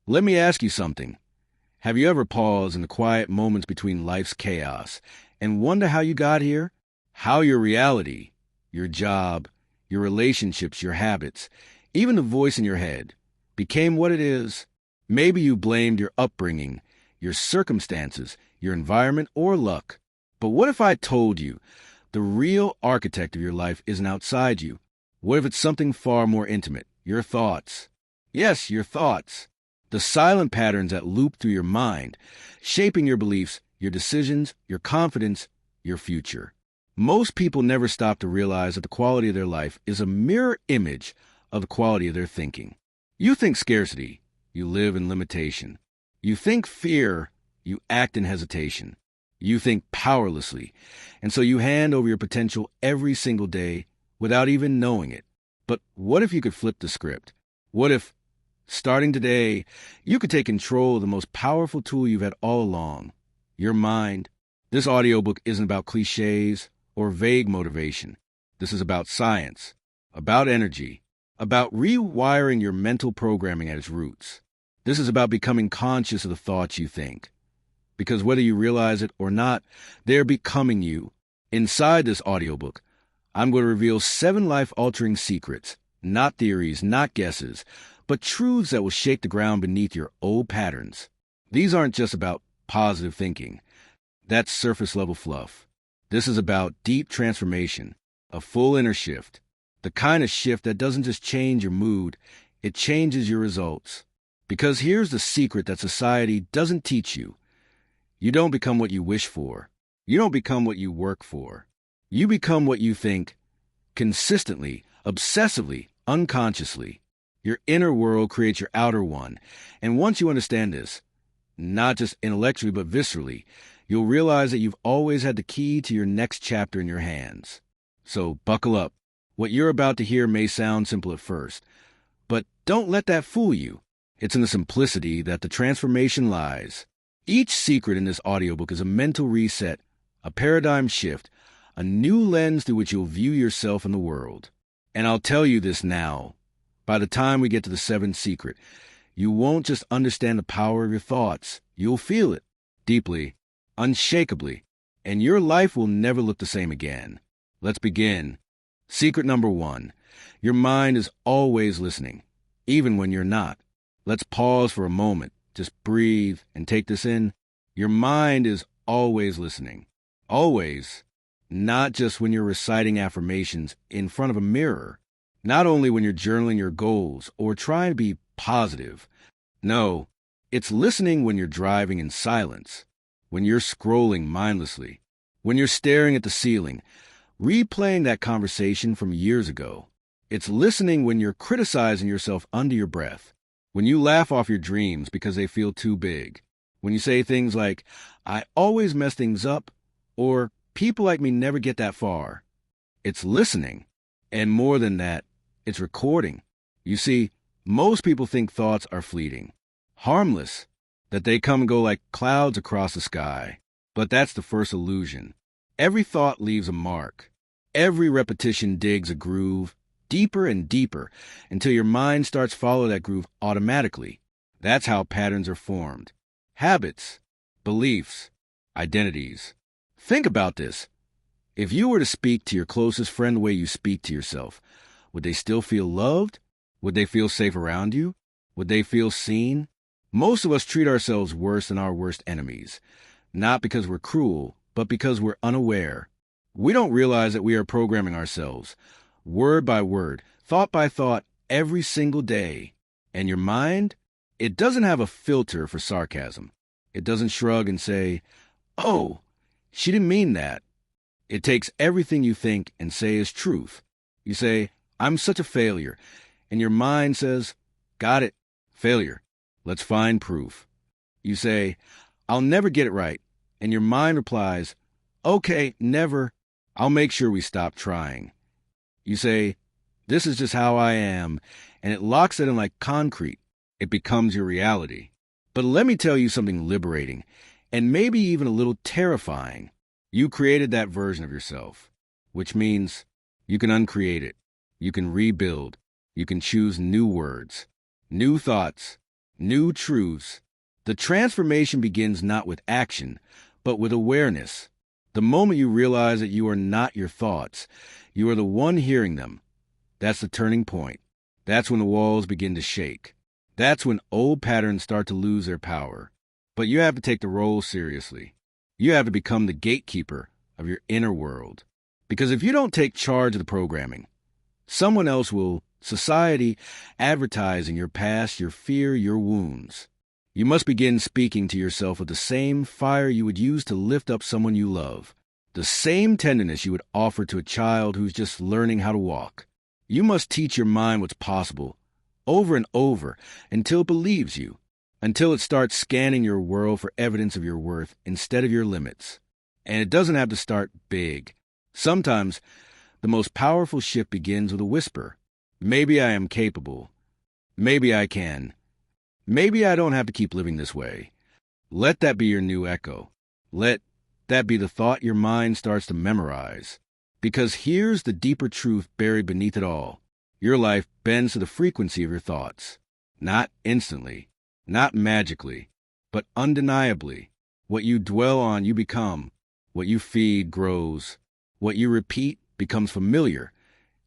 Let me ask you something. Have you ever paused in the quiet moments between life's chaos and wonder how you got here? How your reality, your job, your relationships, your habits, even the voice in your head, became what it is? Maybe you blamed your upbringing, your circumstances, your environment, or luck. But what if I told you the real architect of your life isn't outside you? What if it's something far more intimate? Your thoughts. Yes, your thoughts. The silent patterns that loop through your mind, shaping your beliefs, your decisions, your confidence, your future. Most people never stop to realize that the quality of their life is a mirror image of the quality of their thinking. You think scarcity, you live in limitation. You think fear, you act in hesitation. You think powerlessly, and so you hand over your potential every single day without even knowing it. But what if you could flip the script? What if, starting today, you could take control of the most powerful tool you've had all along, your mind? This audiobook isn't about cliches or vague motivation. This is about science, about energy, about rewiring your mental programming at its roots. This is about becoming conscious of the thoughts you think. Because whether you realize it or not, they're becoming you. Inside this audiobook, I'm going to reveal 7 life-altering secrets, not theories, not guesses, but truths that will shake the ground beneath your old patterns. These aren't just about positive thinking. That's surface-level fluff. This is about deep transformation, a full inner shift, the kind of shift that doesn't just change your mood, it changes your results. Because here's the secret that society doesn't teach you. You don't become what you wish for. You don't become what you work for. You become what you think consistently, obsessively, unconsciously. Your inner world creates your outer one. And once you understand this, not just intellectually but viscerally, you'll realize that you've always had the key to your next chapter in your hands. So buckle up. What you're about to hear may sound simple at first, but don't let that fool you. It's in the simplicity that the transformation lies. Each secret in this audiobook is a mental reset, a paradigm shift, a new lens through which you'll view yourself and the world. And I'll tell you this now. By the time we get to the 7th secret, you won't just understand the power of your thoughts. You'll feel it deeply, unshakably, and your life will never look the same again. Let's begin. Secret number 1. Your mind is always listening, even when you're not. Let's pause for a moment. Just breathe and take this in. Your mind is always listening. Always. Not just when you're reciting affirmations in front of a mirror. Not only when you're journaling your goals or trying to be positive. No, it's listening when you're driving in silence, when you're scrolling mindlessly, when you're staring at the ceiling, replaying that conversation from years ago. It's listening when you're criticizing yourself under your breath. When you laugh off your dreams because they feel too big. When you say things like, I always mess things up, or people like me never get that far. It's listening. And more than that, it's recording. You see, most people think thoughts are fleeting, harmless, that they come and go like clouds across the sky. But that's the first illusion. Every thought leaves a mark. Every repetition digs a groove, deeper and deeper, until your mind starts to follow that groove automatically. That's how patterns are formed. Habits, beliefs, identities. Think about this. If you were to speak to your closest friend the way you speak to yourself, would they still feel loved? Would they feel safe around you? Would they feel seen? Most of us treat ourselves worse than our worst enemies, not because we're cruel, but because we're unaware. We don't realize that we are programming ourselves, word by word, thought by thought, every single day. And your mind? It doesn't have a filter for sarcasm. It doesn't shrug and say, oh, she didn't mean that. It takes everything you think and say as truth. You say, I'm such a failure. And your mind says, got it, failure. Let's find proof. You say, I'll never get it right. And your mind replies, okay, never. I'll make sure we stop trying. You say, this is just how I am, and it locks it in like concrete. It becomes your reality. But let me tell you something liberating, and maybe even a little terrifying. You created that version of yourself, which means you can uncreate it. You can rebuild. You can choose new words, new thoughts, new truths. The transformation begins not with action, but with awareness. The moment you realize that you are not your thoughts, you are the one hearing them. That's the turning point. That's when the walls begin to shake. That's when old patterns start to lose their power. But you have to take the role seriously. You have to become the gatekeeper of your inner world. Because if you don't take charge of the programming, someone else will, society, advertising your past, your fear, your wounds. You must begin speaking to yourself with the same fire you would use to lift up someone you love, the same tenderness you would offer to a child who's just learning how to walk. You must teach your mind what's possible, over and over, until it believes you, until it starts scanning your world for evidence of your worth instead of your limits. And it doesn't have to start big. Sometimes, the most powerful shift begins with a whisper. Maybe I am capable. Maybe I can. Maybe I don't have to keep living this way. Let that be your new echo. Let that be the thought your mind starts to memorize. Because here's the deeper truth buried beneath it all. Your life bends to the frequency of your thoughts. Not instantly, not magically, but undeniably. What you dwell on, you become. What you feed grows. What you repeat becomes familiar.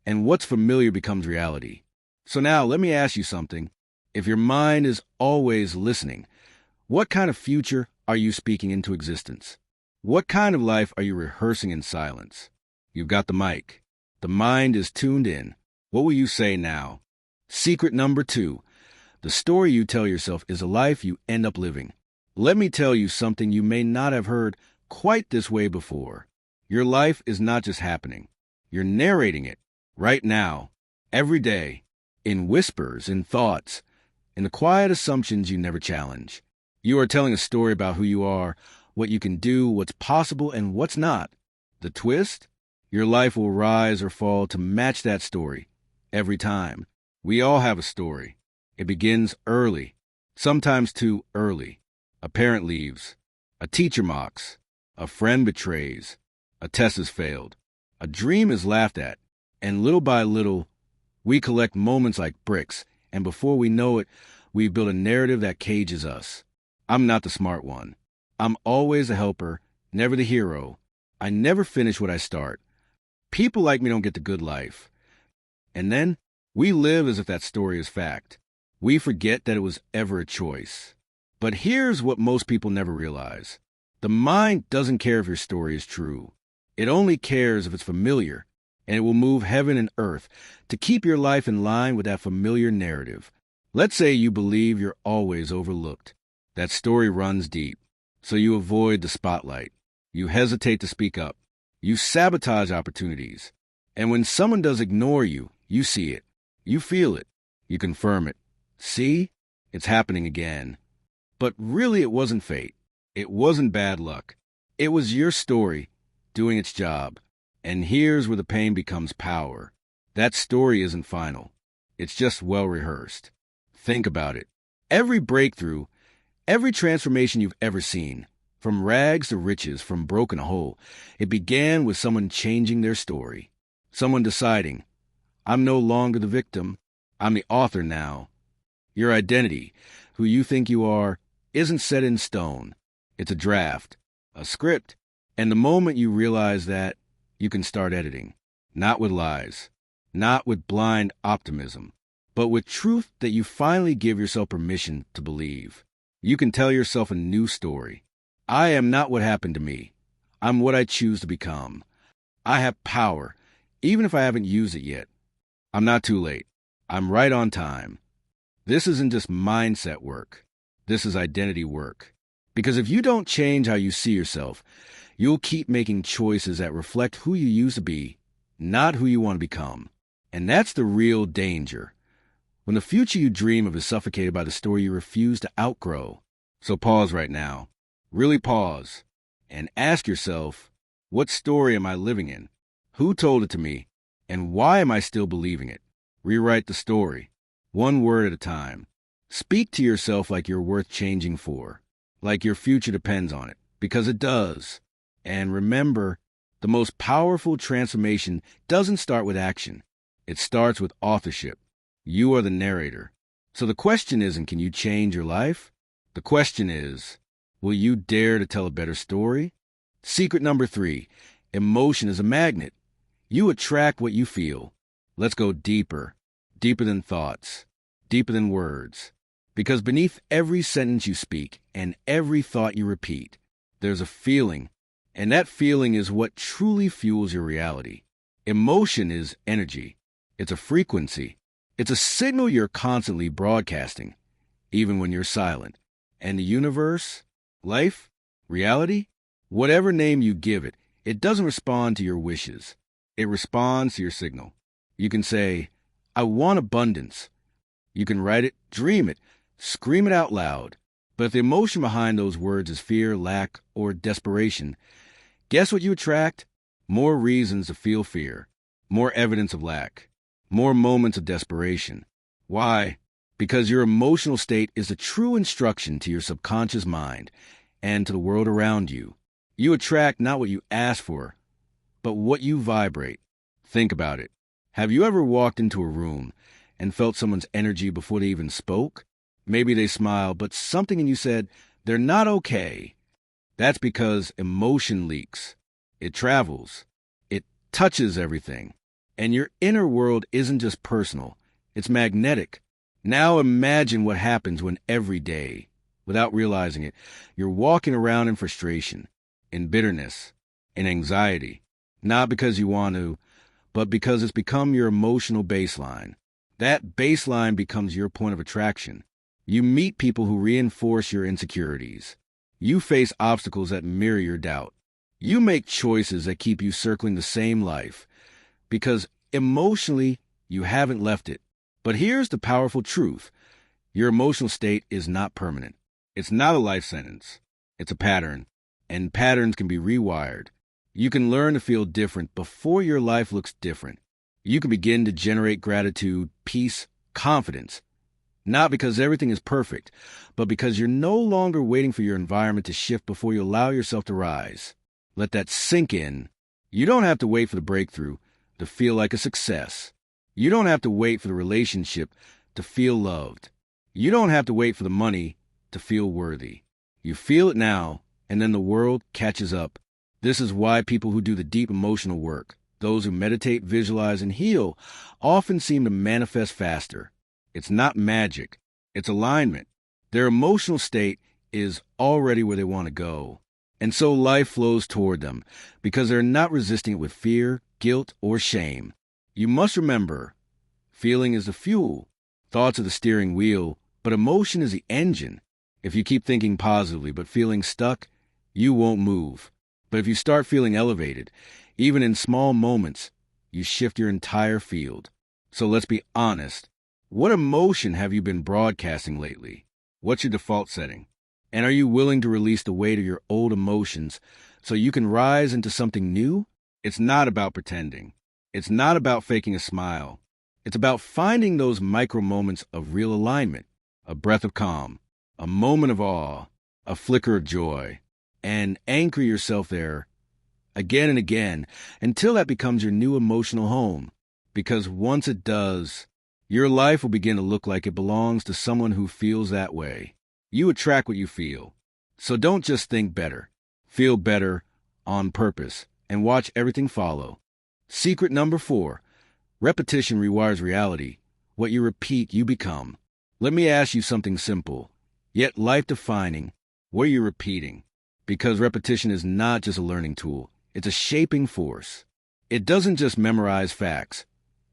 And what's familiar becomes reality. So now let me ask you something. If your mind is always listening, what kind of future are you speaking into existence? What kind of life are you rehearsing in silence? You've got the mic. The mind is tuned in. What will you say now? Secret number 2. The story you tell yourself is a life you end up living. Let me tell you something you may not have heard quite this way before. Your life is not just happening. You're narrating it right now, every day, in whispers, in thoughts, in the quiet assumptions you never challenge. You are telling a story about who you are, what you can do, what's possible, and what's not. The twist? Your life will rise or fall to match that story, every time. We all have a story. It begins early, sometimes too early. A parent leaves. A teacher mocks. A friend betrays. A test is failed. A dream is laughed at. And little by little, we collect moments like bricks, and before we know it, we've built a narrative that cages us. I'm not the smart one. I'm always a helper, never the hero. I never finish what I start. People like me don't get the good life. And then, we live as if that story is fact. We forget that it was ever a choice. But here's what most people never realize. The mind doesn't care if your story is true. It only cares if it's familiar, and it will move heaven and earth to keep your life in line with that familiar narrative. Let's say you believe you're always overlooked. That story runs deep, so you avoid the spotlight. You hesitate to speak up. You sabotage opportunities. And when someone does ignore you, you see it. You feel it. You confirm it. See? It's happening again. But really it wasn't fate. It wasn't bad luck. It was your story doing its job. And here's where the pain becomes power. That story isn't final. It's just well rehearsed. Think about it. Every breakthrough, every transformation you've ever seen, from rags to riches, from broken to whole, it began with someone changing their story. Someone deciding, I'm no longer the victim, I'm the author now. Your identity, who you think you are, isn't set in stone. It's a draft, a script, and the moment you realize that, you can start editing. Not with lies, not with blind optimism, but with truth that you finally give yourself permission to believe. You can tell yourself a new story. I am not what happened to me. I'm what I choose to become. I have power, even if I haven't used it yet. I'm not too late. I'm right on time. This isn't just mindset work. This is identity work. Because if you don't change how you see yourself, you'll keep making choices that reflect who you used to be, not who you want to become. And that's the real danger. When the future you dream of is suffocated by the story you refuse to outgrow. So pause right now. Really pause. And ask yourself, what story am I living in? Who told it to me? And why am I still believing it? Rewrite the story, one word at a time. Speak to yourself like you're worth changing for, like your future depends on it, because it does. And remember, the most powerful transformation doesn't start with action. It starts with authorship. You are the narrator. So the question isn't, can you change your life? The question is, will you dare to tell a better story? Secret number 3, emotion is a magnet. You attract what you feel. Let's go deeper, deeper than thoughts, deeper than words. Because beneath every sentence you speak and every thought you repeat, there's a feeling, and that feeling is what truly fuels your reality. Emotion is energy. It's a frequency. It's a signal you're constantly broadcasting, even when you're silent. And the universe, life, reality, whatever name you give it, it doesn't respond to your wishes. It responds to your signal. You can say, I want abundance. You can write it, dream it, scream it out loud. But if the emotion behind those words is fear, lack, or desperation, guess what you attract? More reasons to feel fear, more evidence of lack, more moments of desperation. Why? Because your emotional state is a true instruction to your subconscious mind and to the world around you. You attract not what you ask for, but what you vibrate. Think about it. Have you ever walked into a room and felt someone's energy before they even spoke? Maybe they smiled, but something in you said, they're not okay. That's because emotion leaks. It travels. It touches everything. And your inner world isn't just personal. It's magnetic. Now imagine what happens when every day, without realizing it, you're walking around in frustration, in bitterness, in anxiety. Not because you want to, but because it's become your emotional baseline. That baseline becomes your point of attraction. You meet people who reinforce your insecurities. You face obstacles that mirror your doubt. You make choices that keep you circling the same life because emotionally you haven't left it. But here's the powerful truth. Your emotional state is not permanent. It's not a life sentence. It's a pattern, and patterns can be rewired. You can learn to feel different before your life looks different. You can begin to generate gratitude, peace, confidence. Not because everything is perfect, but because you're no longer waiting for your environment to shift before you allow yourself to rise. Let that sink in. You don't have to wait for the breakthrough to feel like a success. You don't have to wait for the relationship to feel loved. You don't have to wait for the money to feel worthy. You feel it now, and then the world catches up. This is why people who do the deep emotional work, those who meditate, visualize, and heal, often seem to manifest faster. It's not magic. It's alignment. Their emotional state is already where they want to go. And so life flows toward them because they're not resisting it with fear, guilt, or shame. You must remember, feeling is the fuel, thoughts are the steering wheel, but emotion is the engine. If you keep thinking positively but feeling stuck, you won't move. But if you start feeling elevated, even in small moments, you shift your entire field. So let's be honest. What emotion have you been broadcasting lately? What's your default setting? And are you willing to release the weight of your old emotions so you can rise into something new? It's not about pretending. It's not about faking a smile. It's about finding those micro moments of real alignment, a breath of calm, a moment of awe, a flicker of joy, and anchor yourself there again and again until that becomes your new emotional home. Because once it does, your life will begin to look like it belongs to someone who feels that way. You attract what you feel. So don't just think better. Feel better on purpose and watch everything follow. Secret number 4. Repetition rewires reality. What you repeat, you become. Let me ask you something simple, yet life-defining. What are you repeating? Because repetition is not just a learning tool. It's a shaping force. It doesn't just memorize facts.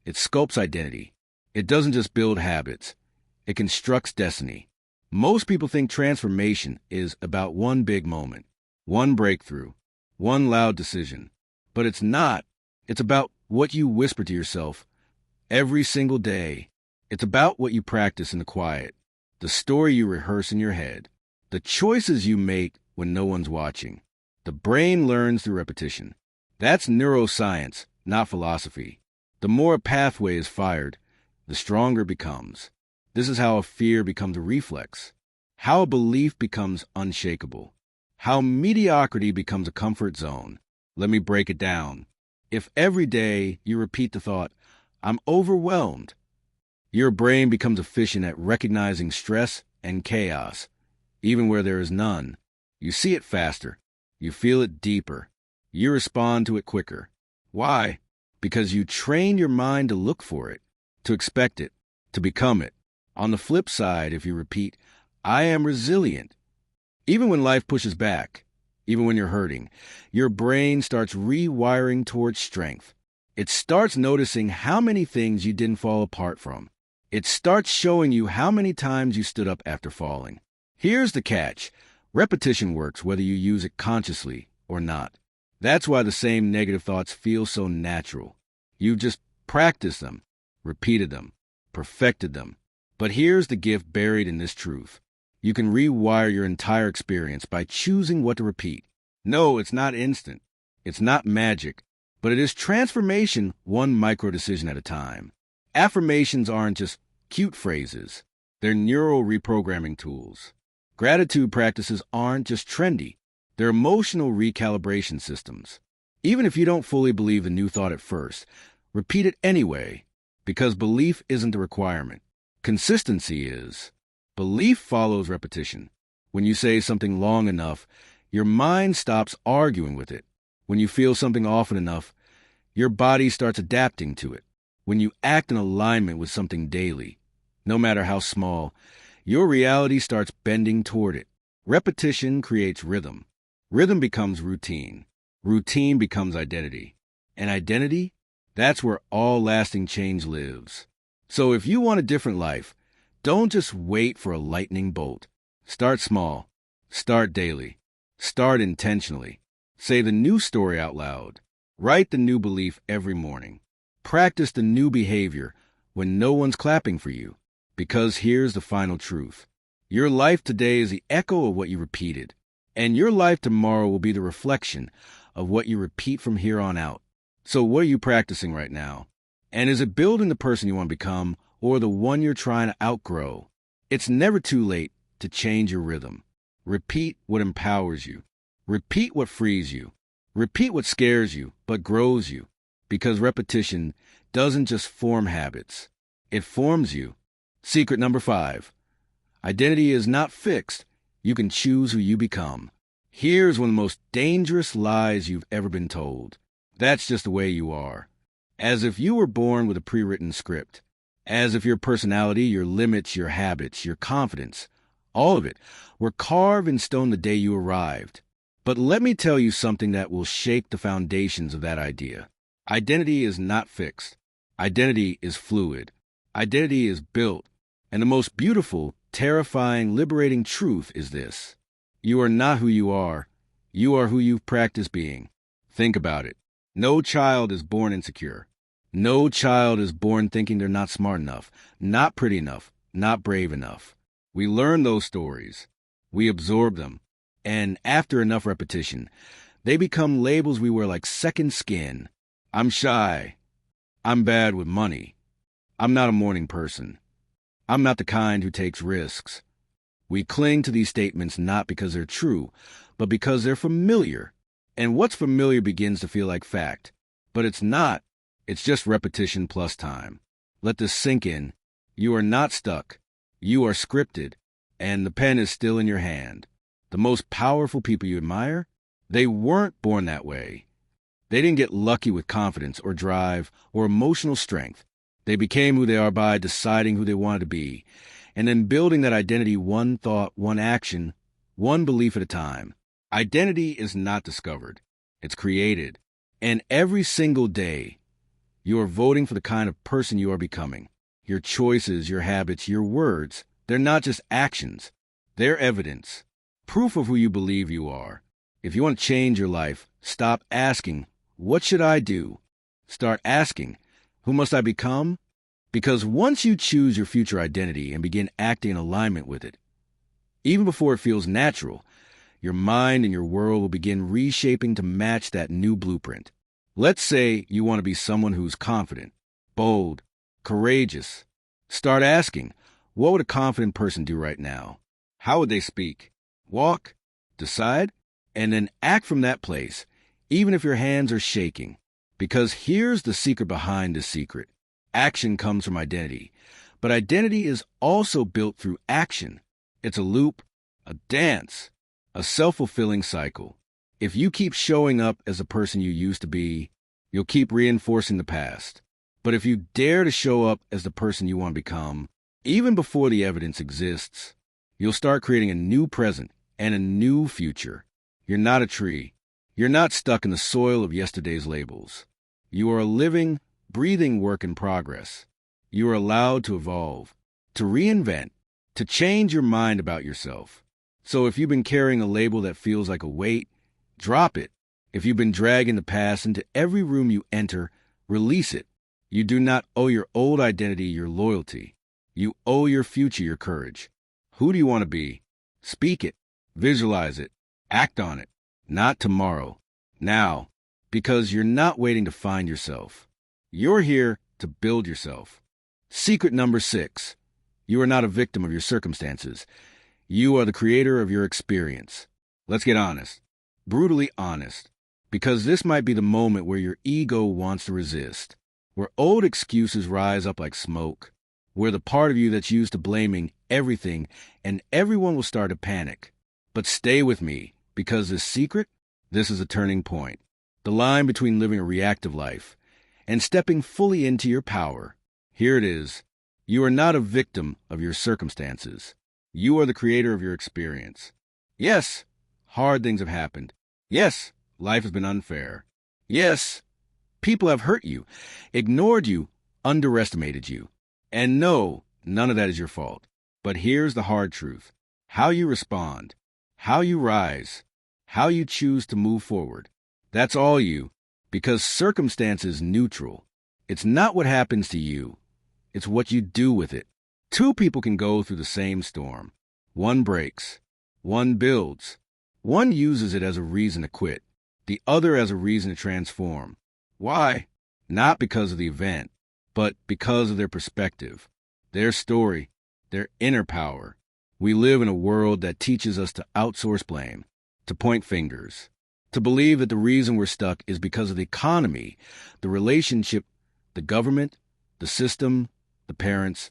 It sculpts identity. It doesn't just build habits. It constructs destiny. Most people think transformation is about one big moment, one breakthrough, one loud decision. But it's not. It's about what you whisper to yourself every single day. It's about what you practice in the quiet, the story you rehearse in your head, the choices you make when no one's watching. The brain learns through repetition. That's neuroscience, not philosophy. The more a pathway is fired, the stronger it becomes. This is how a fear becomes a reflex, how a belief becomes unshakable, how mediocrity becomes a comfort zone. Let me break it down. If every day you repeat the thought, I'm overwhelmed, Your brain becomes efficient at recognizing stress and chaos, even where there is none. You see it faster. You feel it deeper. You respond to it quicker. Why? Because you train your mind to look for it, to expect it, to become it. On the flip side, if you repeat, I am resilient, even when life pushes back, even when you're hurting, your brain starts rewiring towards strength. It starts noticing how many things you didn't fall apart from. It starts showing you how many times you stood up after falling. Here's the catch. Repetition works whether you use it consciously or not. That's why the same negative thoughts feel so natural. You've just practiced them, repeated them, perfected them. But here's the gift buried in this truth. You can rewire your entire experience by choosing what to repeat. No, it's not instant. It's not magic. But it is transformation one micro decision at a time. Affirmations aren't just cute phrases. They're neural reprogramming tools. Gratitude practices aren't just trendy. They're emotional recalibration systems. Even if you don't fully believe the new thought at first, repeat it anyway, because belief isn't a requirement. Consistency is. Belief follows repetition. When you say something long enough, your mind stops arguing with it. When you feel something often enough, your body starts adapting to it. When you act in alignment with something daily, no matter how small, your reality starts bending toward it. Repetition creates rhythm. Rhythm becomes routine. Routine becomes identity. And identity? That's where all lasting change lives. So if you want a different life, don't just wait for a lightning bolt. Start small. Start daily. Start intentionally. Say the new story out loud. Write the new belief every morning. Practice the new behavior when no one's clapping for you. Because here's the final truth. Your life today is the echo of what you repeated. And your life tomorrow will be the reflection of what you repeat from here on out. So what are you practicing right now? And is it building the person you want to become or the one you're trying to outgrow? It's never too late to change your rhythm. Repeat what empowers you. Repeat what frees you. Repeat what scares you but grows you. Because repetition doesn't just form habits. It forms you. Secret number 5. Identity is not fixed. You can choose who you become. Here's one of the most dangerous lies you've ever been told. That's just the way you are. As if you were born with a pre-written script. As if your personality, your limits, your habits, your confidence, all of it, were carved in stone the day you arrived. But let me tell you something that will shake the foundations of that idea. Identity is not fixed. Identity is fluid. Identity is built. And the most beautiful, terrifying, liberating truth is this. You are not who you are. You are who you've practiced being. Think about it. No child is born insecure. No child is born thinking they're not smart enough, not pretty enough, not brave enough. We learn those stories. We absorb them. And after enough repetition, they become labels we wear like second skin. I'm shy. I'm bad with money. I'm not a morning person. I'm not the kind who takes risks. We cling to these statements not because they're true, but because they're familiar. And what's familiar begins to feel like fact. But it's not. It's just repetition plus time. Let this sink in. You are not stuck. You are scripted. And the pen is still in your hand. The most powerful people you admire, they weren't born that way. They didn't get lucky with confidence or drive or emotional strength. They became who they are by deciding who they wanted to be, and then building that identity one thought, one action, one belief at a time. Identity is not discovered. It's created. And every single day, you are voting for the kind of person you are becoming. Your choices, your habits, your words, they're not just actions. They're evidence. Proof of who you believe you are. If you want to change your life, stop asking, what should I do? Start asking, who must I become? Because once you choose your future identity and begin acting in alignment with it, even before it feels natural, your mind and your world will begin reshaping to match that new blueprint. Let's say you want to be someone who's confident, bold, courageous. Start asking, what would a confident person do right now? How would they speak? Walk, decide, and then act from that place, even if your hands are shaking. Because here's the secret behind the secret. Action comes from identity, But identity is also built through action. It's a loop, a dance, a self-fulfilling cycle. If you keep showing up as the person you used to be, you'll keep reinforcing the past. But if you dare to show up as the person you want to become, even before the evidence exists, you'll start creating a new present and a new future. You're not a tree. You're not stuck in the soil of yesterday's labels. You are a living, breathing work in progress. You are allowed to evolve, to reinvent, to change your mind about yourself. So if you've been carrying a label that feels like a weight, drop it. If you've been dragging the past into every room you enter, release it. You do not owe your old identity your loyalty. You owe your future your courage. Who do you want to be? Speak it. Visualize it. Act on it. Not tomorrow. Now. Because you're not waiting to find yourself. You're here to build yourself. Secret number 6. You are not a victim of your circumstances. You are the creator of your experience. Let's get honest. Brutally honest. Because this might be the moment where your ego wants to resist. Where old excuses rise up like smoke. Where the part of you that's used to blaming everything and everyone will start to panic. But stay with me, because this is a turning point. The line between living a reactive life and stepping fully into your power. Here it is. You are not a victim of your circumstances. You are the creator of your experience. Yes, hard things have happened. Yes, life has been unfair. Yes, people have hurt you, ignored you, underestimated you. And no, none of that is your fault. But here's the hard truth. How you respond, how you rise, how you choose to move forward. That's all you, because circumstance is neutral. It's not what happens to you. It's what you do with it. 2 people can go through the same storm. One breaks. One builds. One uses it as a reason to quit. The other as a reason to transform. Why? Not because of the event, but because of their perspective, their story, their inner power. We live in a world that teaches us to outsource blame, to point fingers, to believe that the reason we're stuck is because of the economy, the relationship, the government, the system, the parents,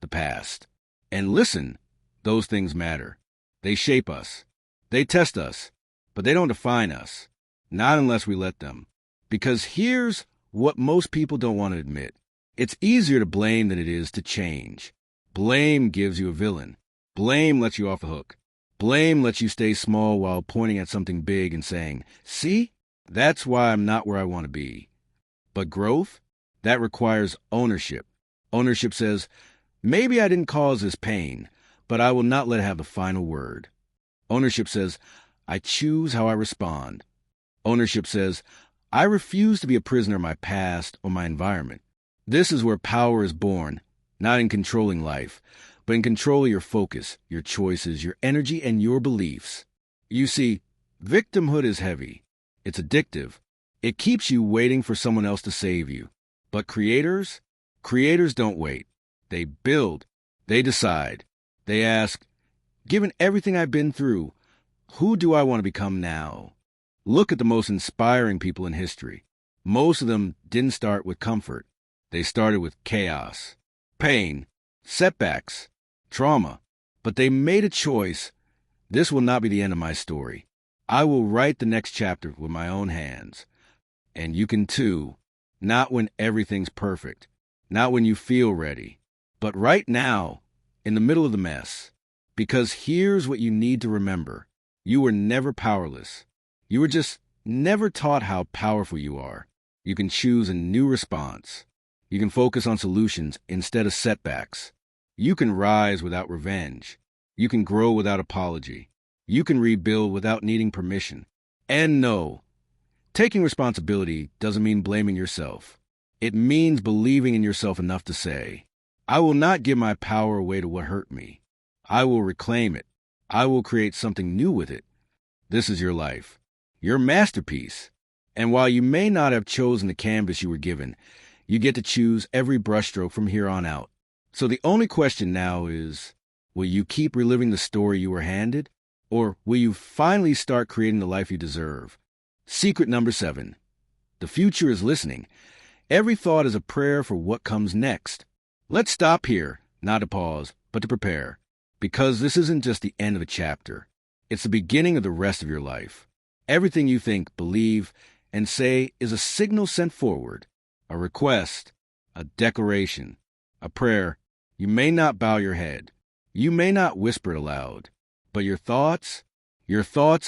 the past. And listen, those things matter. They shape us. They test us, but they don't define us. Not unless we let them. Because here's what most people don't want to admit. It's easier to blame than it is to change. Blame gives you a villain. Blame lets you off the hook. Blame lets you stay small while pointing at something big and saying, see, that's why I'm not where I want to be. But growth, that requires ownership. Ownership says, maybe I didn't cause this pain, but I will not let it have the final word. Ownership says, I choose how I respond. Ownership says, I refuse to be a prisoner of my past or my environment. This is where power is born, not in controlling life, but in control of your focus, your choices, your energy, and your beliefs. You see, victimhood is heavy. It's addictive. It keeps you waiting for someone else to save you. But creators don't wait. They build. They decide. They ask, given everything I've been through, who do I want to become now? Look at the most inspiring people in history. Most of them didn't start with comfort. They started with chaos, pain, setbacks, trauma. But they made a choice. This will not be the end of my story. I will write the next chapter with my own hands. And you can too. Not when everything's perfect. Not when you feel ready. But right now, in the middle of the mess. Because here's what you need to remember. You were never powerless. You were just never taught how powerful you are. You can choose a new response. You can focus on solutions instead of setbacks. You can rise without revenge. You can grow without apology. You can rebuild without needing permission. And no, taking responsibility doesn't mean blaming yourself. It means believing in yourself enough to say, I will not give my power away to what hurt me. I will reclaim it. I will create something new with it. This is your life, your masterpiece. And while you may not have chosen the canvas you were given, you get to choose every brushstroke from here on out. So the only question now is, will you keep reliving the story you were handed? Or will you finally start creating the life you deserve? Secret number 7. The future is listening. Every thought is a prayer for what comes next. Let's stop here, not to pause, but to prepare. Because this isn't just the end of a chapter. It's the beginning of the rest of your life. Everything you think, believe, and say is a signal sent forward, a request, a declaration, a prayer. You may not bow your head. You may not whisper it aloud. But your thoughts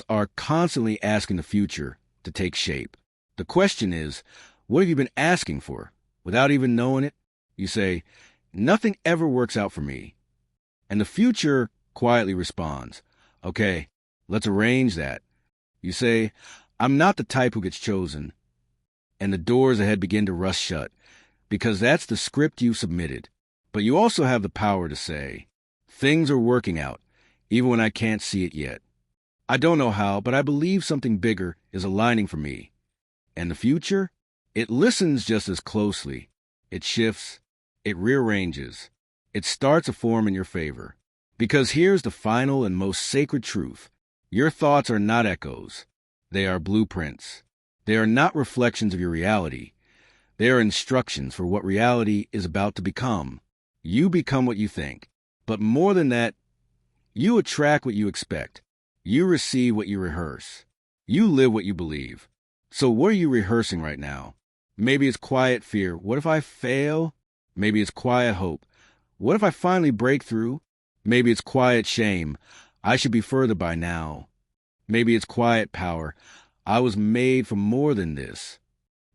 are constantly asking the future to take shape. The question is, what have you been asking for? Without even knowing it, you say, nothing ever works out for me. And the future quietly responds, okay, let's arrange that. You say, I'm not the type who gets chosen. And the doors ahead begin to rush shut, because that's the script you submitted. But you also have the power to say, things are working out, even when I can't see it yet. I don't know how, but I believe something bigger is aligning for me. And the future? It listens just as closely. It shifts. It rearranges. It starts a form in your favor. Because here's the final and most sacred truth. Your thoughts are not echoes. They are blueprints. They are not reflections of your reality. They are instructions for what reality is about to become. You become what you think. But more than that, you attract what you expect. You receive what you rehearse. You live what you believe. So what are you rehearsing right now? Maybe it's quiet fear. What if I fail? Maybe it's quiet hope. What if I finally break through? Maybe it's quiet shame. I should be further by now. Maybe it's quiet power. I was made for more than this.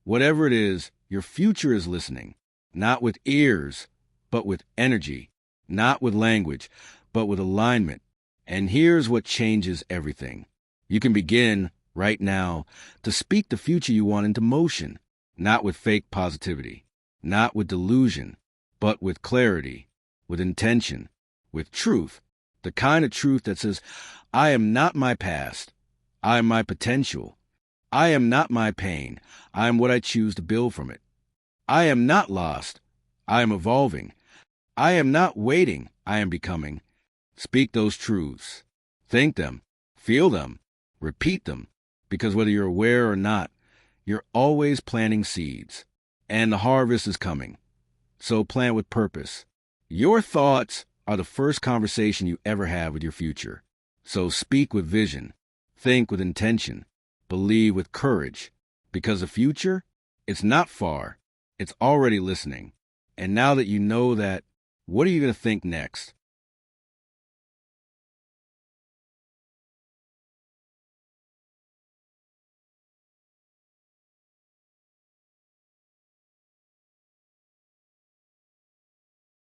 Whatever it is, your future is listening. Not with ears, but with energy. Not with language, but with alignment. And here's what changes everything. You can begin, right now, to speak the future you want into motion. Not with fake positivity. Not with delusion, but with clarity, with intention, with truth. The kind of truth that says, I am not my past. I am my potential. I am not my pain. I am what I choose to build from it. I am not lost. I am evolving. I am not waiting. I am becoming. Speak those truths. Think them. Feel them. Repeat them. Because whether you're aware or not, you're always planting seeds. And the harvest is coming. So plant with purpose. Your thoughts are the first conversation you ever have with your future. So speak with vision. Think with intention. Believe with courage. Because the future, it's not far. It's already listening. And now that you know that, what are you going to think next?